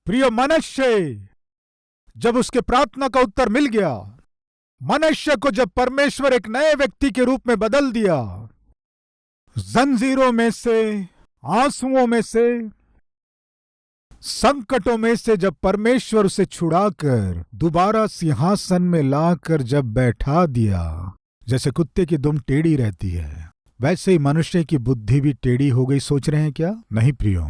प्रिय मनुष्य, जब उसके प्रार्थना का उत्तर मिल गया, मनुष्य को जब परमेश्वर एक नए व्यक्ति के रूप में बदल दिया, जंजीरों में से, आंसुओं में से, संकटों में से जब परमेश्वर उसे छुड़ाकर दोबारा सिंहासन में लाकर जब बैठा दिया, जैसे कुत्ते की दुम टेढ़ी रहती है वैसे ही मनुष्य की बुद्धि भी टेढ़ी हो गई। सोच रहे हैं क्या? नहीं प्रियो,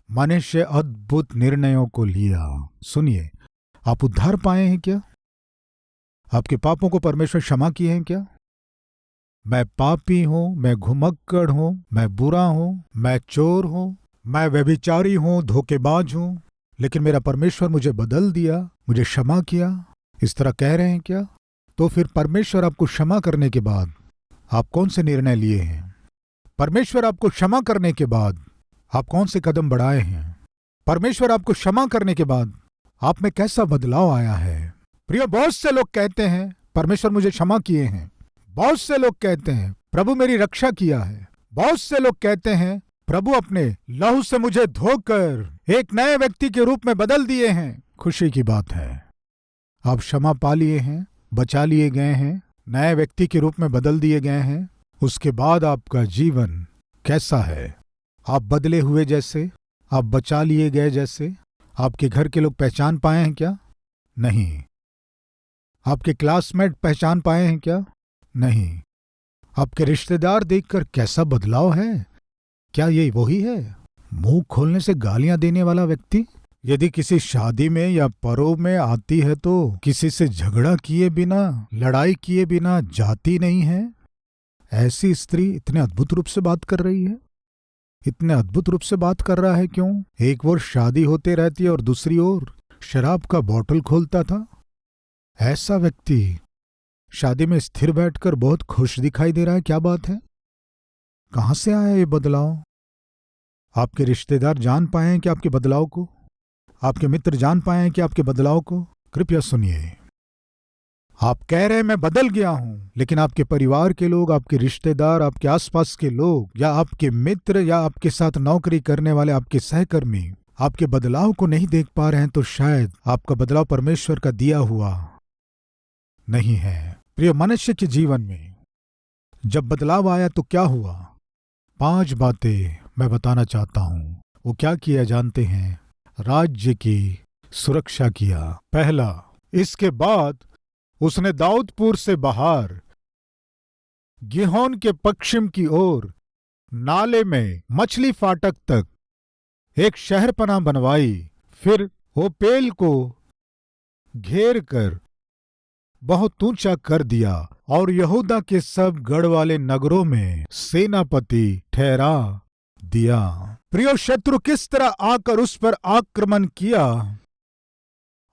मनुष्य अद्भुत निर्णयों को लिया। सुनिए, आप उद्धार पाए हैं क्या? आपके पापों को परमेश्वर क्षमा किए हैं क्या? मैं पापी हूं, मैं घुमक्कड़ हूं, मैं बुरा हूं, मैं चोर हूं, मैं व्यभिचारी हूं, धोखेबाज हूं, लेकिन मेरा परमेश्वर मुझे बदल दिया, मुझे क्षमा किया। इस तरह कह रहे हैं क्या? तो फिर परमेश्वर आपको क्षमा करने के बाद आप कौन से निर्णय लिए हैं? परमेश्वर आपको क्षमा करने के बाद आप कौन से कदम बढ़ाए हैं? परमेश्वर आपको क्षमा करने के बाद आप में कैसा बदलाव आया है? प्रिय, बहुत से लोग कहते हैं परमेश्वर मुझे क्षमा किए हैं, बहुत से लोग कहते हैं प्रभु मेरी रक्षा किया है, बहुत से लोग कहते हैं प्रभु अपने लहू से मुझे धोकर एक नए व्यक्ति के रूप में बदल दिए हैं। खुशी की बात है, आप क्षमा पा लिए हैं, बचा लिए गए हैं, नए व्यक्ति के रूप में बदल दिए गए हैं। उसके बाद आपका जीवन कैसा है? आप बदले हुए जैसे, आप बचा लिए गए जैसे आपके घर के लोग पहचान पाए हैं क्या? नहीं। आपके क्लासमेट पहचान पाए हैं क्या? नहीं। आपके रिश्तेदार देखकर कैसा बदलाव है? क्या ये वही है मुंह खोलने से गालियां देने वाला व्यक्ति? यदि किसी शादी में या पर्व में आती है तो किसी से झगड़ा किए बिना, लड़ाई किए बिना जाती नहीं है। ऐसी स्त्री इतने अद्भुत रूप से बात कर रही है, इतने अद्भुत रूप से बात कर रहा है क्यों? एक ओर शादी होते रहती है और दूसरी ओर शराब का बॉटल खोलता था। ऐसा व्यक्ति शादी में स्थिर बैठकर बहुत खुश दिखाई दे रहा है। क्या बात है? कहां से आया ये बदलाव? आपके रिश्तेदार जान पाए हैं कि आपके बदलाव को? आपके मित्र जान पाए हैं कि आपके बदलाव को? कृपया सुनिए, आप कह रहे हैं मैं बदल गया हूं, लेकिन आपके परिवार के लोग, आपके रिश्तेदार, आपके आसपास के लोग या आपके मित्र या आपके साथ नौकरी करने वाले आपके सहकर्मी आपके बदलाव को नहीं देख पा रहे हैं, तो शायद आपका बदलाव परमेश्वर का दिया हुआ नहीं है। प्रिय, मनुष्य के जीवन में जब बदलाव आया तो क्या हुआ? 5 बातें मैं बताना चाहता हूं। वो क्या किया जानते हैं? राज्य की सुरक्षा किया। पहला, इसके बाद उसने दाऊदपुर से बाहर गिहोन के पश्चिम की ओर नाले में मछली फाटक तक एक शहरपनाह बनवाई। फिर ओपेल को घेर कर बहुत ऊंचा कर दिया और यहूदा के सब गढ़ वाले नगरों में सेनापति ठहरा दिया। प्रियो, शत्रु किस तरह आकर उस पर आक्रमण किया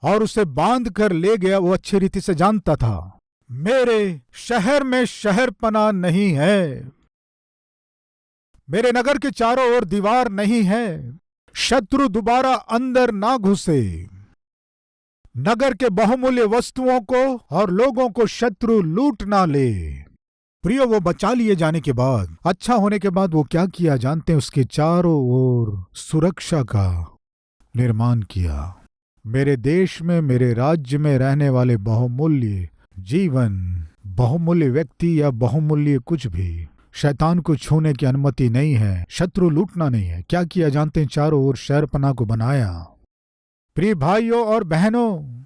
और उसे बांध कर ले गया वो अच्छी रीति से जानता था। मेरे शहर में शहरपनाह नहीं है, मेरे नगर के चारों ओर दीवार नहीं है, शत्रु दोबारा अंदर ना घुसे, नगर के बहुमूल्य वस्तुओं को और लोगों को शत्रु लूट ना ले। प्रियो, वो बचा लिए जाने के बाद, अच्छा होने के बाद वो क्या किया जानते हैं? उसके चारों ओर सुरक्षा का निर्माण किया। मेरे देश में, मेरे राज्य में रहने वाले बहुमूल्य जीवन, बहुमूल्य व्यक्ति या बहुमूल्य कुछ भी शैतान को छूने की अनुमति नहीं है, शत्रु लूटना नहीं है। क्या किया जानते हैं? चारों ओर शहरपनाह को बनाया। प्रिय भाइयों और बहनों,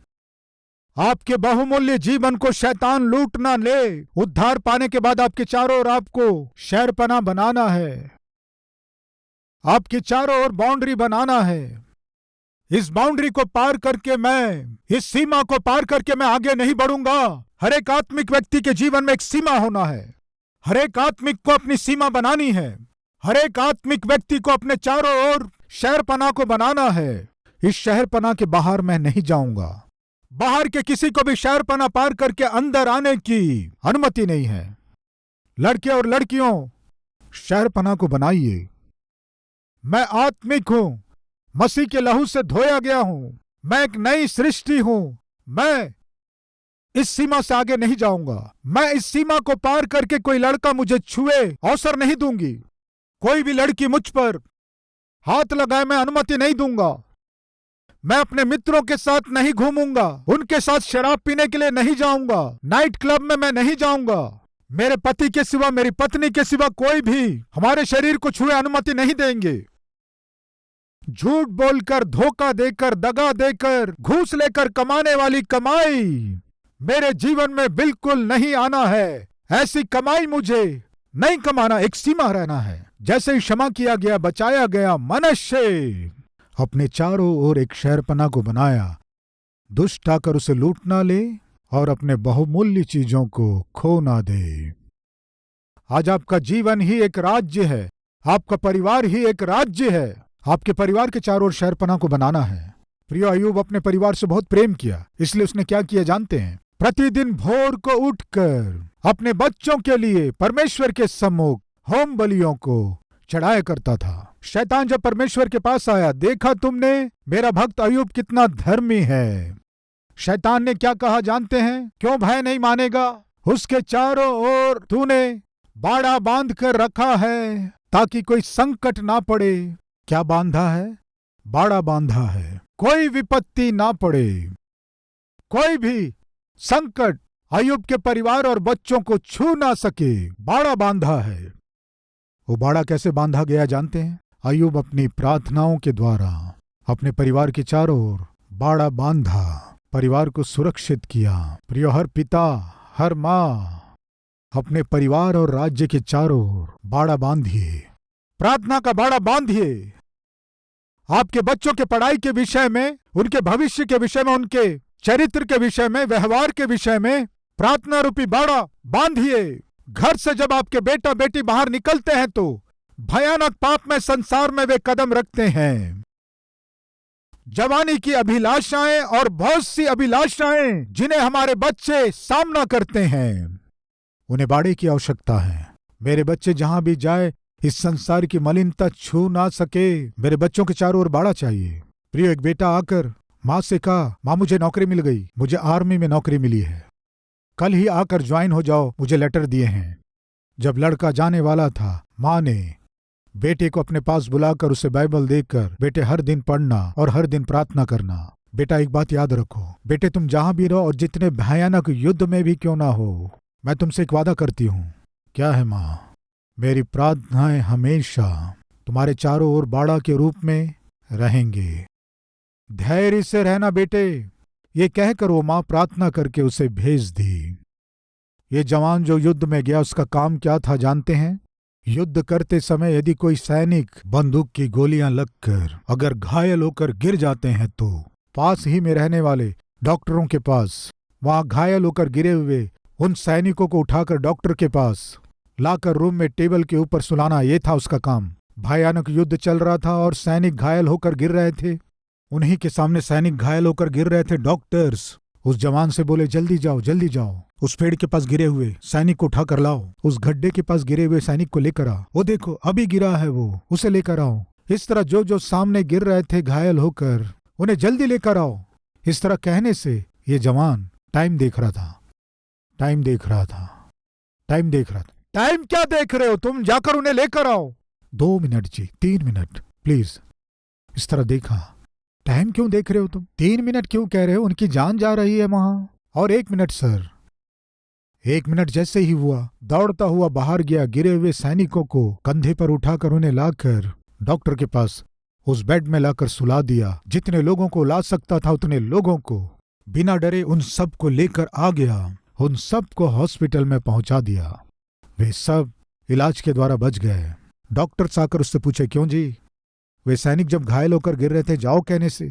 आपके बहुमूल्य जीवन को शैतान लूट ना ले। उद्धार पाने के बाद आपके चारों ओर आपको शहरपनाह बनाना है, आपके चारों ओर बाउंड्री बनाना है। इस बाउंड्री को पार करके मैं, इस सीमा को पार करके मैं आगे नहीं बढ़ूंगा। हर एक आत्मिक व्यक्ति के जीवन में एक सीमा होना है, हर एक आत्मिक को अपनी सीमा बनानी है, हर एक आत्मिक व्यक्ति को अपने चारों ओर शहरपनाह को बनाना है। इस शहरपनाह के बाहर मैं नहीं जाऊंगा, बाहर के किसी को भी शहरपनाह पार करके अंदर आने की अनुमति नहीं है। लड़के और लड़कियों, शहरपनाह को बनाइए। मैं आत्मिक हूं, मसीह के लहू से धोया गया हूं, मैं एक नई सृष्टि हूं। मैं इस सीमा से आगे नहीं जाऊंगा। मैं इस सीमा को पार करके कोई लड़का मुझे छुए अवसर नहीं दूंगी, कोई भी लड़की मुझ पर हाथ लगाए मैं अनुमति नहीं दूंगा। मैं अपने मित्रों के साथ नहीं घूमूंगा, उनके साथ शराब पीने के लिए नहीं जाऊंगा, नाइट क्लब में मैं नहीं जाऊंगा। मेरे पति के सिवा, मेरी पत्नी के सिवा कोई भी हमारे शरीर को छुए अनुमति नहीं देंगे। झूठ बोलकर, धोखा देकर, दगा देकर, घूस लेकर कमाने वाली कमाई मेरे जीवन में बिल्कुल नहीं आना है। ऐसी कमाई मुझे नहीं कमाना, एक सीमा रहना है। जैसे ही क्षमा किया गया, बचाया गया, मनुष्य अपने चारों ओर एक शहरपना को बनाया, दुष्ट आकर उसे लूट ना ले और अपने बहुमूल्य चीजों को खो ना दे। आज आपका जीवन ही एक राज्य है, आपका परिवार ही एक राज्य है। आपके परिवार के चारों ओर शहरपना को बनाना है। प्रिय अय्यूब अपने परिवार से बहुत प्रेम किया, इसलिए उसने क्या किया जानते हैं? प्रतिदिन भोर को उठकर अपने बच्चों के लिए परमेश्वर के सम्मुख होम बलियों को चढ़ाया करता था। शैतान जब परमेश्वर के पास आया, देखा तुमने मेरा भक्त अय्यूब कितना धर्मी है। शैतान ने क्या कहा जानते हैं? क्यों भय नहीं मानेगा? उसके चारों ओर तूने बाड़ा बांध कर रखा है ताकि कोई संकट ना पड़े। क्या बांधा है? बाड़ा बांधा है, कोई विपत्ति ना पड़े, कोई भी संकट अय्यूब के परिवार और बच्चों को छू ना सके। बाड़ा बांधा है। वो बाड़ा कैसे बांधा गया जानते हैं? अय्यूब अपनी प्रार्थनाओं के द्वारा अपने परिवार के चारों ओर बाड़ा बांधा, परिवार को सुरक्षित किया। प्रिय, हर पिता, हर माँ अपने परिवार और राज्य के चारों ओर बाड़ा बांधिए, प्रार्थना का बाड़ा बांधिए। आपके बच्चों के पढ़ाई के विषय में, उनके भविष्य के विषय में, उनके चरित्र के विषय में, व्यवहार के विषय में प्रार्थना रूपी बाड़ा बांधिए। घर से जब आपके बेटा बेटी बाहर निकलते हैं तो भयानक पाप में संसार में वे कदम रखते हैं। जवानी की अभिलाषाएं और बहुत सी अभिलाषाएं जिन्हें हमारे बच्चे सामना करते हैं, उन्हें बाड़े की आवश्यकता है। मेरे बच्चे जहां भी जाए इस संसार की मलिनता छू ना सके। मेरे बच्चों के चारों ओर बाड़ा चाहिए। प्रिय, एक बेटा आकर माँ से कहा, माँ मुझे नौकरी मिल गई, मुझे आर्मी में नौकरी मिली है, कल ही आकर ज्वाइन हो जाओ, मुझे लेटर दिए हैं। जब लड़का जाने वाला था, माँ ने बेटे को अपने पास बुलाकर उसे बाइबल देकर, बेटे हर दिन पढ़ना और हर दिन प्रार्थना करना। बेटा एक बात याद रखो, बेटे तुम जहां भी रहो और जितने भयानक युद्ध में भी क्यों ना हो, मैं तुमसे एक वादा करती हूँ। क्या है माँ? मेरी प्रार्थनाएं हमेशा तुम्हारे चारों ओर बाड़ा के रूप में रहेंगे। धैर्य से रहना बेटे। ये कहकर वो माँ प्रार्थना करके उसे भेज दी। ये जवान जो युद्ध में गया, उसका काम क्या था जानते हैं? युद्ध करते समय यदि कोई सैनिक बंदूक की गोलियां लगकर अगर घायल होकर गिर जाते हैं तो पास ही में रहने वाले डॉक्टरों के पास, वहां घायल होकर गिरे हुए उन सैनिकों को उठाकर डॉक्टर के पास लाकर रूम में टेबल के ऊपर सुलाना, ये था उसका काम। भयानक युद्ध चल रहा था और सैनिक घायल होकर गिर रहे थे। उन्हीं के सामने सैनिक घायल होकर गिर रहे थे। डॉक्टर्स उस जवान से बोले, जल्दी जाओ, जल्दी जाओ, उस पेड़ के पास गिरे हुए सैनिक को उठा कर लाओ, उस गड्ढे के पास गिरे हुए सैनिक को लेकर आओ, वो देखो अभी गिरा है वो, उसे लेकर आओ। इस तरह जो जो सामने गिर रहे थे घायल होकर, उन्हें जल्दी लेकर आओ। इस तरह कहने से ये जवान टाइम देख रहा था, टाइम देख रहा था, टाइम देख रहा था। टाइम क्या देख रहे हो तुम? जाकर उन्हें लेकर आओ। 2 मिनट जी, 3 मिनट प्लीज। इस तरह देखा। टाइम क्यों देख रहे हो तुम? 3 मिनट क्यों कह रहे हो? उनकी जान जा रही है वहां। और 1 मिनट सर। 1 मिनट जैसे ही हुआ, दौड़ता हुआ बाहर गया, गिरे हुए सैनिकों को कंधे पर उठाकर उन्हें लाकर डॉक्टर के पास उस बेड में लाकर सुला दिया। जितने लोगों को ला सकता था उतने लोगों को बिना डरे उन सब को लेकर आ गया, उन सब को हॉस्पिटल में पहुंचा दिया। वे सब इलाज के द्वारा बच गए। डॉक्टर आकर उससे पूछे, क्यों जी? वे सैनिक जब घायल होकर गिर रहे थे, जाओ कहने से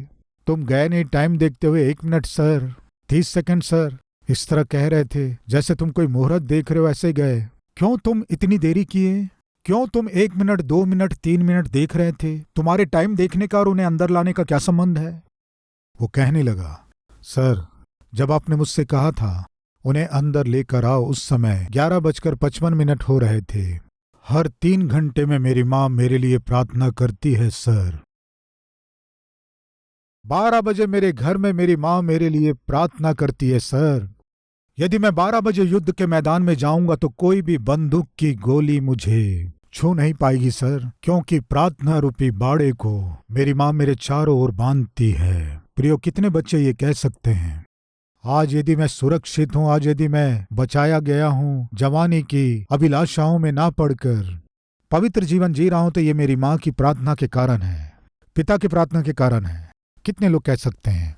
तुम गए नहीं। टाइम देखते हुए 1 मिनट सर, 30 सेकंड सर, इस तरह कह रहे थे जैसे तुम कोई मुहूर्त देख रहे हो, ऐसे गए। क्यों तुम इतनी देरी किए? क्यों तुम 1 मिनट, 2 मिनट, 3 मिनट देख रहे थे? तुम्हारे टाइम देखने का और उन्हें अंदर लाने का क्या संबंध है? वो कहने लगा, सर जब आपने मुझसे कहा था उन्हें अंदर लेकर आओ, उस समय 11:55 हो रहे थे। हर 3 घंटे में मेरी माँ मेरे लिए प्रार्थना करती है सर। 12 बजे मेरे घर में मेरी माँ मेरे लिए प्रार्थना करती है सर। यदि मैं 12 बजे युद्ध के मैदान में जाऊंगा तो कोई भी बंदूक की गोली मुझे छू नहीं पाएगी सर, क्योंकि प्रार्थना रूपी बाड़े को मेरी माँ मेरे चारों ओर बांधती है। प्रियो, कितने बच्चे ये कह सकते हैं, आज यदि मैं सुरक्षित हूं, आज यदि मैं बचाया गया हूं, जवानी की अभिलाषाओं में ना पड़कर पवित्र जीवन जी रहा हूं, तो ये मेरी माँ की प्रार्थना के कारण है, पिता की प्रार्थना के कारण है। कितने लोग कह सकते हैं।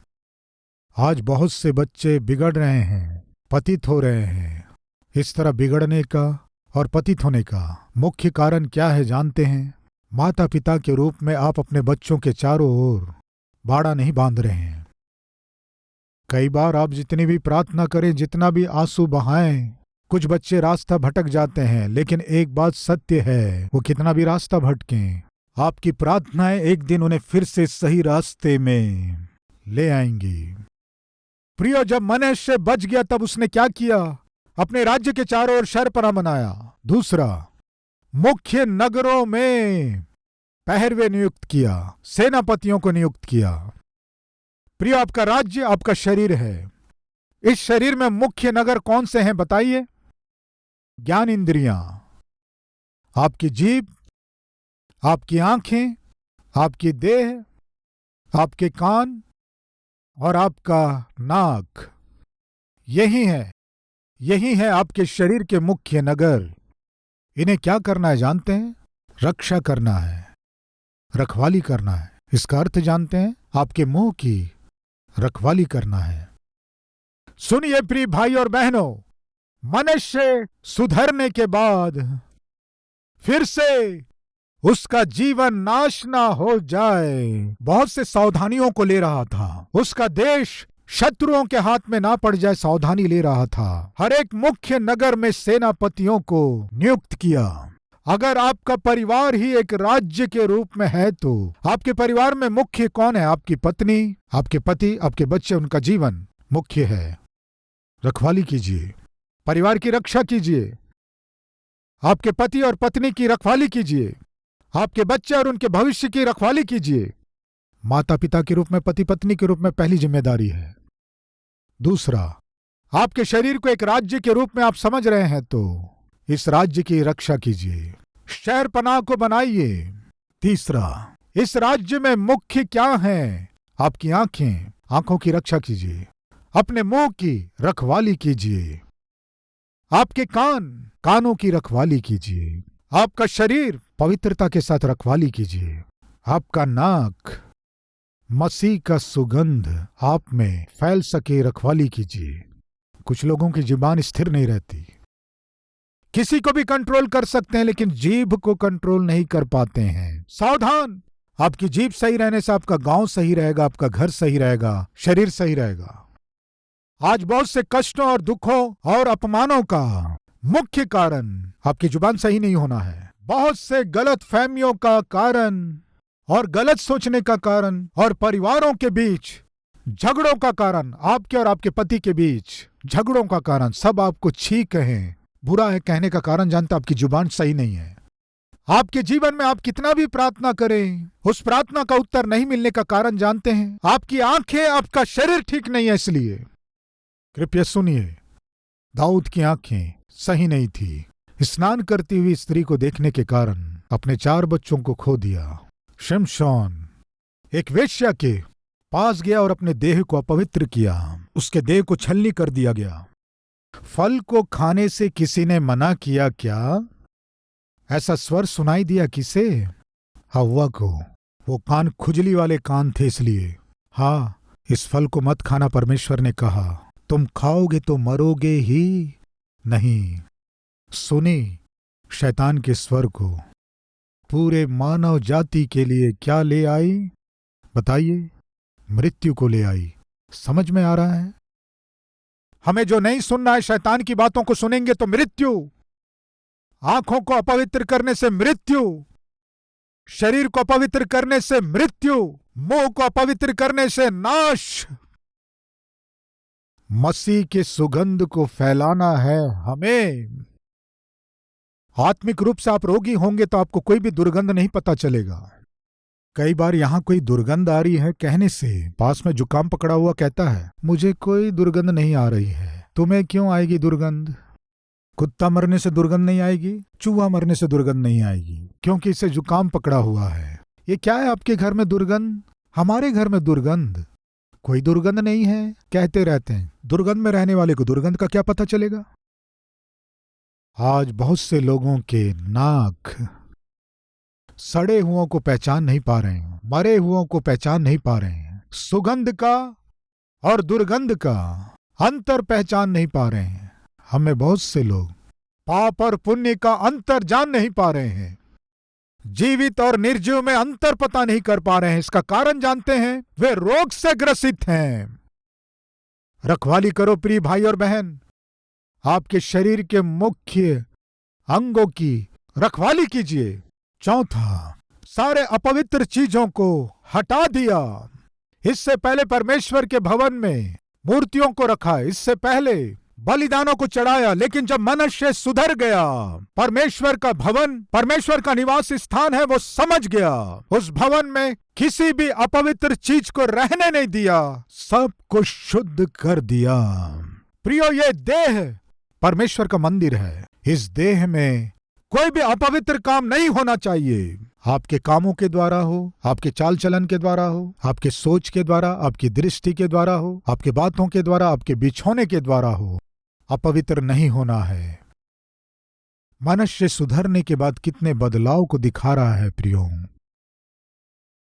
आज बहुत से बच्चे बिगड़ रहे हैं, पतित हो रहे हैं। इस तरह बिगड़ने का और पतित होने का मुख्य कारण क्या है जानते हैं? माता पिता के रूप में आप अपने बच्चों के चारों ओर बाड़ा नहीं बांध रहे हैं। कई बार आप जितनी भी प्रार्थना करें, जितना भी आंसू बहाएं, कुछ बच्चे रास्ता भटक जाते हैं, लेकिन एक बात सत्य है, वो कितना भी रास्ता भटकें, आपकी प्रार्थनाएं एक दिन उन्हें फिर से सही रास्ते में ले आएंगी। प्रियो, जब मनुष्य बच गया तब उसने क्या किया? अपने राज्य के चारों ओर शरपनाह बनाया। दूसरा, मुख्य नगरों में पहरवे नियुक्त किया, सेनापतियों को नियुक्त किया। प्रिय, आपका राज्य आपका शरीर है। इस शरीर में मुख्य नगर कौन से हैं बताइए? ज्ञान इंद्रियां, आपकी जीभ, आपकी आंखें, आपकी देह, आपके कान और आपका नाक। यही है आपके शरीर के मुख्य नगर। इन्हें क्या करना है जानते हैं? रक्षा करना है, रखवाली करना है। इसका अर्थ जानते हैं? आपके मुंह की रखवाली करना है। सुनिए प्रिय भाई और बहनों, मनुष्य सुधरने के बाद फिर से उसका जीवन नाश ना हो जाए, बहुत से सावधानियों को ले रहा था। उसका देश शत्रुओं के हाथ में ना पड़ जाए, सावधानी ले रहा था। हर एक मुख्य नगर में सेनापतियों को नियुक्त किया। अगर आपका परिवार ही एक राज्य के रूप में है तो आपके परिवार में मुख्य कौन है? आपकी पत्नी, आपके पति, आपके बच्चे, उनका जीवन मुख्य है। रखवाली कीजिए, परिवार की रक्षा कीजिए। आपके पति और पत्नी की रखवाली कीजिए, आपके बच्चे और उनके भविष्य की रखवाली कीजिए। माता पिता के रूप में, पति पत्नी के रूप में पहली जिम्मेदारी है। दूसरा, आपके शरीर को एक राज्य के रूप में आप समझ रहे हैं तो इस राज्य की रक्षा कीजिए, शहरपनाह को बनाइए। तीसरा, इस राज्य में मुख्य क्या है? आपकी आंखें, आंखों की रक्षा कीजिए। अपने मुंह की रखवाली कीजिए। आपके कान, कानों की रखवाली कीजिए। आपका शरीर, पवित्रता के साथ रखवाली कीजिए। आपका नाक, मसीह का सुगंध आप में फैल सके, रखवाली कीजिए। कुछ लोगों की जुबान स्थिर नहीं रहती। किसी को भी कंट्रोल कर सकते हैं लेकिन जीभ को कंट्रोल नहीं कर पाते हैं। सावधान, आपकी जीभ सही रहने से आपका गांव सही रहेगा, आपका घर सही रहेगा, शरीर सही रहेगा। आज बहुत से कष्टों और दुखों और अपमानों का मुख्य कारण आपकी जुबान सही नहीं होना है। बहुत से गलत फहमियों का कारण और गलत सोचने का कारण और परिवारों के बीच झगड़ों का कारण, आपके और आपके पति के बीच झगड़ों का कारण, सब आपको छी कहें, बुरा है कहने का कारण जानते, आपकी जुबान सही नहीं है। आपके जीवन में आप कितना भी प्रार्थना करें, उस प्रार्थना का उत्तर नहीं मिलने का कारण जानते हैं? आपकी आंखें, आपका शरीर ठीक नहीं है। इसलिए कृपया सुनिए, दाऊद की आंखें सही नहीं थी। स्नान करती हुई स्त्री को देखने के कारण अपने 4 बच्चों को खो दिया। शिमशोन एक वेश्या के पास गया और अपने देह को अपवित्र किया, उसके देह को छलनी कर दिया गया। फल को खाने से किसी ने मना किया क्या? ऐसा स्वर सुनाई दिया किसे? हव्वा को। वो कान खुजली वाले कान थे, इसलिए हाँ, इस फल को मत खाना, परमेश्वर ने कहा। तुम खाओगे तो मरोगे ही नहीं। सुनी शैतान के स्वर को, पूरे मानव जाति के लिए क्या ले आई बताइए? मृत्यु को ले आई। समझ में आ रहा है? हमें जो नहीं सुनना है, शैतान की बातों को सुनेंगे तो मृत्यु। आंखों को अपवित्र करने से मृत्यु, शरीर को अपवित्र करने से मृत्यु, मुंह को अपवित्र करने से नाश। मसीह के सुगंध को फैलाना है हमें। आत्मिक रूप से आप रोगी होंगे तो आपको कोई भी दुर्गंध नहीं पता चलेगा। कई बार यहां कोई दुर्गंध आ रही है कहने से पास में जुकाम पकड़ा हुआ कहता है, मुझे कोई दुर्गंध नहीं आ रही है। तुम्हें क्यों आएगी दुर्गंध? कुत्ता मरने से दुर्गंध नहीं आएगी, चूहा मरने से दुर्गंध नहीं आएगी, क्योंकि इसे जुकाम पकड़ा हुआ है। ये क्या है आपके घर में दुर्गंध? हमारे घर में दुर्गंध कोई दुर्गंध नहीं है कहते रहते हैं। दुर्गंध में रहने वाले को दुर्गंध का क्या पता चलेगा? आज बहुत से लोगों के नाक सड़े हुओं को पहचान नहीं पा रहे हैं, मरे हुओं को पहचान नहीं पा रहे हैं, सुगंध का और दुर्गंध का अंतर पहचान नहीं पा रहे हैं। हमें बहुत से लोग पाप और पुण्य का अंतर जान नहीं पा रहे हैं, जीवित और निर्जीव में अंतर पता नहीं कर पा रहे हैं। इसका कारण जानते हैं, वे रोग से ग्रसित हैं। रखवाली करो प्रिय भाई और बहन, आपके शरीर के मुख्य अंगों की रखवाली कीजिए। चौथा, सारे अपवित्र चीजों को हटा दिया। इससे पहले परमेश्वर के भवन में मूर्तियों को रखा, इससे पहले बलिदानों को चढ़ाया, लेकिन जब मनुष्य सुधर गया, परमेश्वर का भवन, परमेश्वर का निवास स्थान है, वो समझ गया। उस भवन में किसी भी अपवित्र चीज को रहने नहीं दिया, सब कुछ शुद्ध कर दिया। प्रियो, ये देह परमेश्वर का मंदिर है। इस देह में कोई भी अपवित्र काम नहीं होना चाहिए। आपके कामों के द्वारा हो, आपके चाल चलन के द्वारा हो, आपके सोच के द्वारा, आपकी दृष्टि के द्वारा हो, आपके बातों के द्वारा, आपके बिछोने के द्वारा हो, अपवित्र नहीं होना है। मनुष्य सुधरने के बाद कितने बदलाव को दिखा रहा है प्रियो।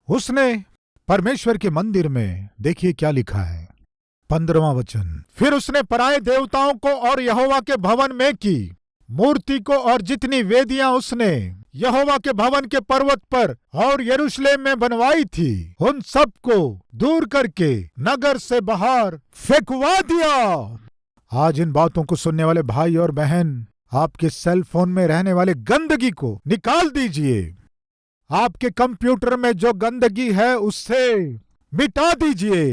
उसने परमेश्वर के मंदिर में देखिए क्या लिखा है, 15वां वचन, फिर उसने पराये देवताओं को और यहोवा के भवन में की मूर्ति को, और जितनी वेदियां उसने यहोवा के भवन के पर्वत पर और यरूशलेम में बनवाई थी, उन सब को दूर करके नगर से बाहर फेंकवा दिया। आज इन बातों को सुनने वाले भाई और बहन, आपके सेल फोन में रहने वाले गंदगी को निकाल दीजिए। आपके कंप्यूटर में जो गंदगी है उससे मिटा दीजिए।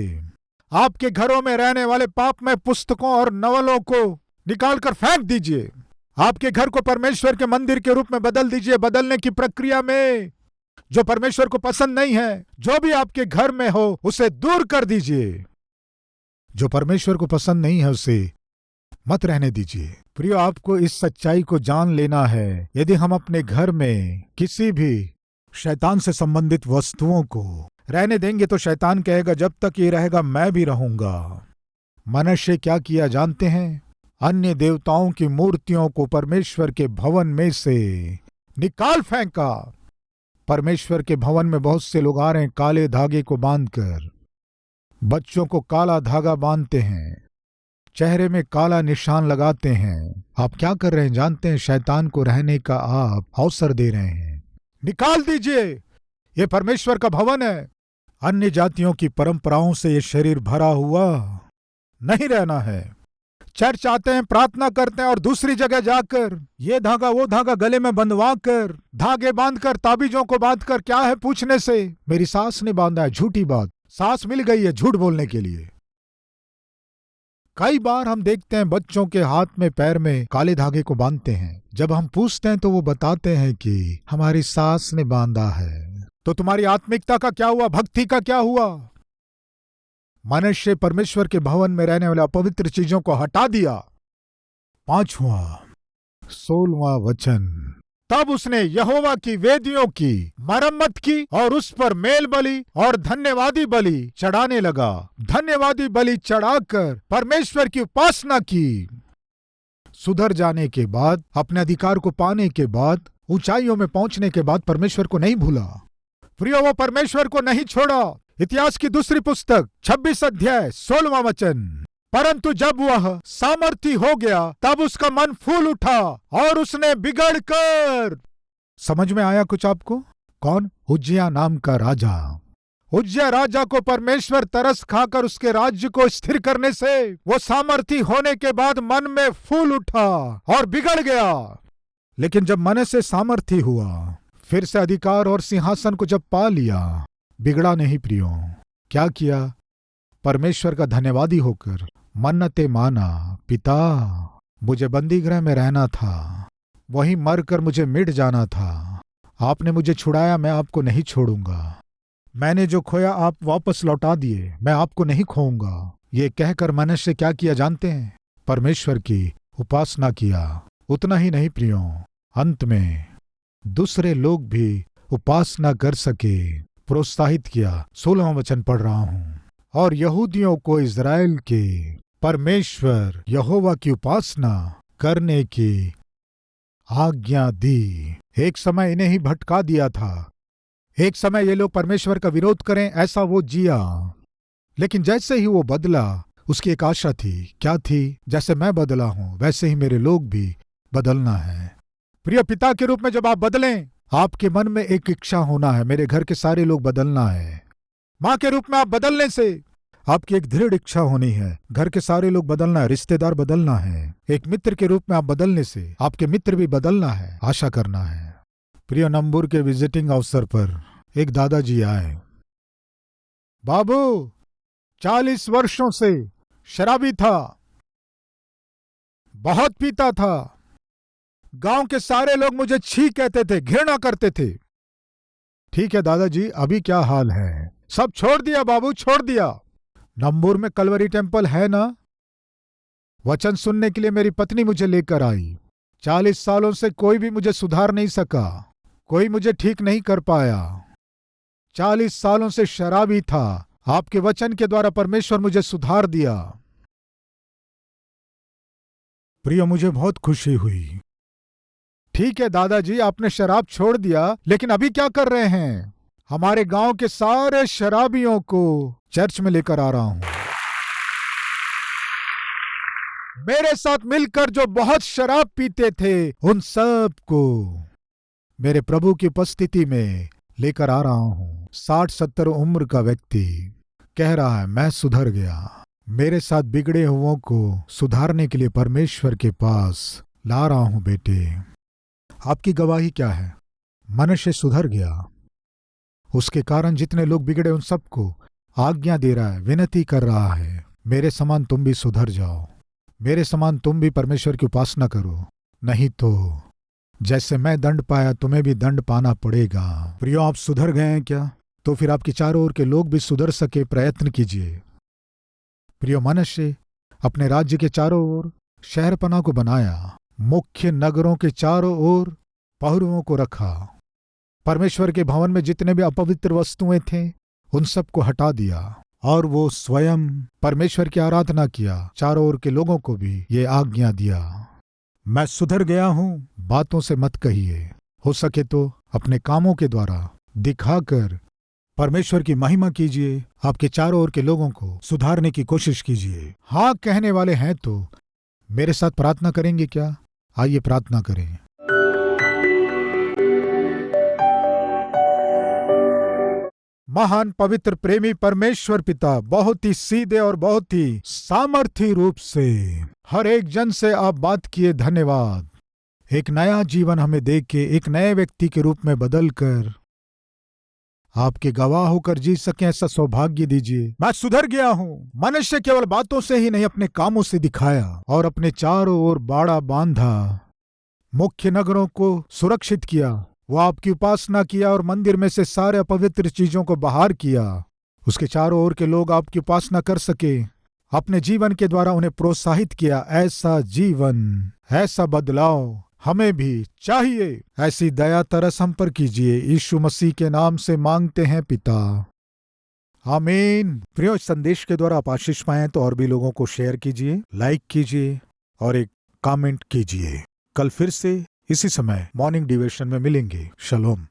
आपके घरों में रहने वाले पापमय पुस्तकों और नवलों को निकालकर फेंक दीजिए। आपके घर को परमेश्वर के मंदिर के रूप में बदल दीजिए। बदलने की प्रक्रिया में जो परमेश्वर को पसंद नहीं है, जो भी आपके घर में हो, उसे दूर कर दीजिए। जो परमेश्वर को पसंद नहीं है उसे मत रहने दीजिए। प्रियो, आपको इस सच्चाई को जान लेना है, यदि हम अपने घर में किसी भी शैतान से संबंधित वस्तुओं को रहने देंगे तो शैतान कहेगा जब तक ये रहेगा मैं भी रहूंगा। मनुष्य क्या किया जानते हैं? अन्य देवताओं की मूर्तियों को परमेश्वर के भवन में से निकाल फेंका। परमेश्वर के भवन में बहुत से लोग आ रहे हैं काले धागे को बांधकर। बच्चों को काला धागा बांधते हैं, चेहरे में काला निशान लगाते हैं। आप क्या कर रहे हैं जानते हैं? शैतान को रहने का आप अवसर दे रहे हैं। निकाल दीजिए, ये परमेश्वर का भवन है। अन्य जातियों की परंपराओं से ये शरीर भरा हुआ नहीं रहना है। चर्च आते हैं, प्रार्थना करते हैं और दूसरी जगह जाकर ये धागा वो धागा गले में बंधवा कर, धागे बांधकर, ताबीजों को बांधकर, क्या है पूछने से मेरी सास ने बांधा है। झूठी बात, सास मिल गई है झूठ बोलने के लिए। कई बार हम देखते हैं बच्चों के हाथ में पैर में काले धागे को बांधते हैं। जब हम पूछते हैं तो वो बताते हैं कि हमारी सास ने बांधा है। तो तुम्हारी आत्मिकता का क्या हुआ? भक्ति का क्या हुआ? मनुष्य परमेश्वर के भवन में रहने वाले अपवित्र चीजों को हटा दिया। 5वां 16वां वचन, तब उसने यहोवा की वेदियों की मरम्मत की और उस पर मेल बलि और धन्यवादी बलि चढ़ाने लगा। धन्यवादी बलि चढ़ाकर परमेश्वर की उपासना की। सुधर जाने के बाद, अपने अधिकार को पाने के बाद, ऊंचाइयों में पहुंचने के बाद परमेश्वर को नहीं भूला। प्रियो, वो परमेश्वर को नहीं छोड़ा। इतिहास की दूसरी पुस्तक 26 अध्याय 16वां वचन, परंतु जब वह सामर्थी हो गया तब उसका मन फूल उठा और उसने बिगड़कर। समझ में आया कुछ आपको? कौन? उज्जिया नाम का राजा। उज्जिया राजा को परमेश्वर तरस खाकर उसके राज्य को स्थिर करने से वो सामर्थी होने के बाद मन में फूल उठा और बिगड़ गया। लेकिन जब मन से सामर्थी हुआ, फिर से अधिकार और सिंहासन को जब पा लिया, बिगड़ा नहीं प्रियो। क्या किया? परमेश्वर का धन्यवादी होकर मन्नतें माना। पिता, मुझे बंदी गृह में रहना था, वहीं मरकर मुझे मिट जाना था। आपने मुझे छुड़ाया, मैं आपको नहीं छोड़ूंगा। मैंने जो खोया आप वापस लौटा दिए, मैं आपको नहीं खोऊंगा। ये कहकर मनुष्य क्या किया जानते हैं? परमेश्वर की उपासना किया। उतना ही नहीं प्रियो, अंत में दूसरे लोग भी उपासना कर सके, प्रोत्साहित किया। 16वां वचन पढ़ रहा हूं, और यहूदियों को इज़राइल के परमेश्वर यहोवा की उपासना करने की आज्ञा दी। एक समय इन्हें ही भटका दिया था। एक समय ये लोग परमेश्वर का विरोध करें, ऐसा वो जिया। लेकिन जैसे ही वो बदला, उसकी एक आशा थी। क्या थी? जैसे मैं बदला हूं वैसे ही मेरे लोग भी बदलना है। प्रिय पिता के रूप में जब आप बदलें, आपके मन में एक इच्छा होना है, मेरे घर के सारे लोग बदलना है। माँ के रूप में आप बदलने से आपकी एक दृढ़ इच्छा होनी है, घर के सारे लोग बदलना है, रिश्तेदार बदलना है। एक मित्र के रूप में आप बदलने से आपके मित्र भी बदलना है, आशा करना है। प्रिय नंबूर के विजिटिंग अवसर पर एक दादाजी आए। बाबू 40 वर्षों से शराबी था, बहुत पीता था। गांव के सारे लोग मुझे छी कहते थे, घृणा करते थे। ठीक है दादाजी, अभी क्या हाल है? सब छोड़ दिया बाबू, छोड़ दिया। नंबूर में कलवरी टेम्पल है ना? वचन सुनने के लिए मेरी पत्नी मुझे लेकर आई। 40 सालों से कोई भी मुझे सुधार नहीं सका, कोई मुझे ठीक नहीं कर पाया। 40 सालों से शराबी था, आपके वचन के द्वारा परमेश्वर मुझे सुधार दिया। प्रिय, मुझे बहुत खुशी हुई। ठीक है दादाजी, आपने शराब छोड़ दिया, लेकिन अभी क्या कर रहे हैं? हमारे गांव के सारे शराबियों को चर्च में लेकर आ रहा हूं। मेरे साथ मिलकर जो बहुत शराब पीते थे, उन सब को मेरे प्रभु की उपस्थिति में लेकर आ रहा हूं। 60-70 उम्र का व्यक्ति कह रहा है, मैं सुधर गया। मेरे साथ बिगड़े हुओं को सुधारने के लिए परमेश्वर के पास ला रहा हूं। बेटे, आपकी गवाही क्या है? मनुष्य सुधर गया। उसके कारण जितने लोग बिगड़े उन सबको आज्ञा दे रहा है, विनती कर रहा है, मेरे समान तुम भी सुधर जाओ, मेरे समान तुम भी परमेश्वर की उपासना करो, नहीं तो जैसे मैं दंड पाया तुम्हें भी दंड पाना पड़ेगा। प्रियो, आप सुधर गए हैं क्या? तो फिर आपके चारों ओर के लोग भी सुधर सके, प्रयत्न कीजिए। प्रियो, मनुष्य अपने राज्य के चारों ओर शहरपना को बनाया, मुख्य नगरों के चारों ओर पहरुओं को रखा, परमेश्वर के भवन में जितने भी अपवित्र वस्तुएं थे उन सबको हटा दिया, और वो स्वयं परमेश्वर की आराधना किया। चारों ओर के लोगों को भी ये आज्ञा दिया, मैं सुधर गया हूं, बातों से मत कहिए। हो सके तो अपने कामों के द्वारा दिखाकर परमेश्वर की महिमा कीजिए, आपके चारों ओर के लोगों को सुधारने की कोशिश कीजिए। हाँ कहने वाले हैं तो मेरे साथ प्रार्थना करेंगे क्या? आइए प्रार्थना करें। महान पवित्र प्रेमी परमेश्वर पिता, बहुत ही सीधे और बहुत ही सामर्थी रूप से हर एक जन से आप बात किए, धन्यवाद। एक नया जीवन हमें दे के एक नए व्यक्ति के रूप में बदल कर आपके गवाह होकर जी सके, ऐसा सौभाग्य दीजिए। मैं सुधर गया हूं। मनुष्य केवल बातों से ही नहीं, अपने कामों से दिखाया और अपने चारों ओर बाड़ा बांधा, मुख्य नगरों को सुरक्षित किया, वो आपकी उपासना किया और मंदिर में से सारे अपवित्र चीजों को बाहर किया। उसके चारों ओर के लोग आपकी उपासना कर सके, अपने जीवन के द्वारा उन्हें प्रोत्साहित किया। ऐसा जीवन, ऐसा बदलाव हमें भी चाहिए। ऐसी दया तरस हम पर कीजिए, यीशु मसीह के नाम से मांगते हैं पिता, आमीन। प्रिय, संदेश के द्वारा आप आशीष पाएं तो और भी लोगों को शेयर कीजिए, लाइक कीजिए और एक कमेंट कीजिए। कल फिर से इसी समय मॉर्निंग डिवोशन में मिलेंगे। शलोम।